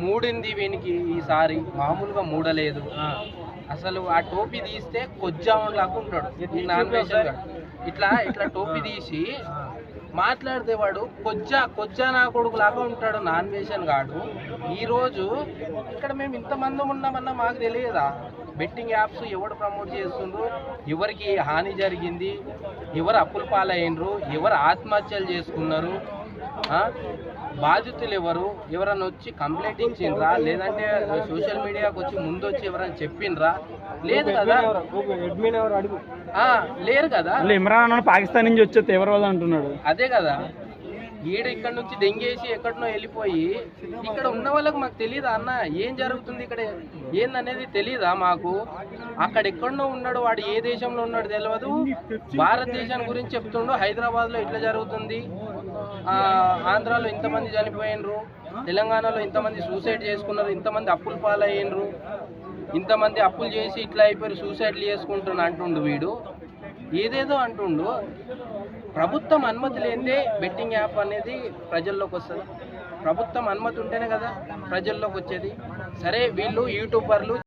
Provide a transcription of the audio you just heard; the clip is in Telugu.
మూడింది వీనికి ఈసారి మామూలుగా మూడలేదు. అసలు ఆ టోపీ తీస్తే కొజ్జాముడు లాగా ఉంటాడు ఈ నాన్ వేషన్ గాడు. ఇట్లా ఇట్లా టోపీ తీసి మాట్లాడితే వాడు కొజ్జా నా కొడుకు లాగా ఉంటాడు నాన్ వేషన్ గాడు. ఈరోజు ఇక్కడ మేము ఇంతమంది ఉన్నామన్నా మాకు తెలియదా? బెట్టింగ్ యాప్స్ ఎవరు ప్రమోట్ చేస్తుండ్రు, ఎవరికి హాని జరిగింది, ఎవరు అప్పుల పాలయ్యిండ్రు, ఎవరు ఆత్మహత్యలు చేసుకున్నారు, బాధితులు ఎవరు, ఎవరైనా వచ్చి కంప్లైంట్ ఇచ్చిండ్రా, లేదంటే సోషల్ మీడియాకి వచ్చి ముందు వచ్చి ఎవరైనా చెప్పిండ్రా? లేదు కదా, లేరు కదా. ఇమ్రాన్ పాకిస్తాన్ నుంచి వచ్చే తీవ్రవాదం అంటున్నాడు. అదే కదా, ఇక్కడ నుంచి దెంగేసి ఎక్కడనో వెళ్ళిపోయి ఇక్కడ ఉన్న వాళ్ళకి మాకు తెలియదా అన్న ఏం జరుగుతుంది ఇక్కడ ఏందనేది తెలియదా మాకు? అక్కడ ఎక్కడనో ఉన్నాడు వాడు, ఏ దేశంలో ఉన్నాడు తెలియదు. భారతదేశం గురించి చెప్తుండో హైదరాబాద్లో ఇట్లా జరుగుతుంది, ఆంధ్రాలో ఇంతమంది చనిపోయినరు, తెలంగాణలో ఇంతమంది సూసైడ్ చేసుకున్నారు, ఇంతమంది అప్పులు పాలయ్యిండ్రు, ఇంతమంది అప్పులు చేసి ఇట్లా అయిపోయారు, సూసైడ్లు చేసుకుంటున్నా అంటుండు వీడు. ఏదేదో అంటుండు. ప్రభుత్వం అనుమతి లేనిదే బెట్టింగ్ యాప్ అనేది ప్రజల్లోకి వస్తుంది. ప్రభుత్వం అనుమతి ఉంటేనే కదా ప్రజల్లోకి వచ్చేది. సరే వీళ్ళు యూట్యూబర్లు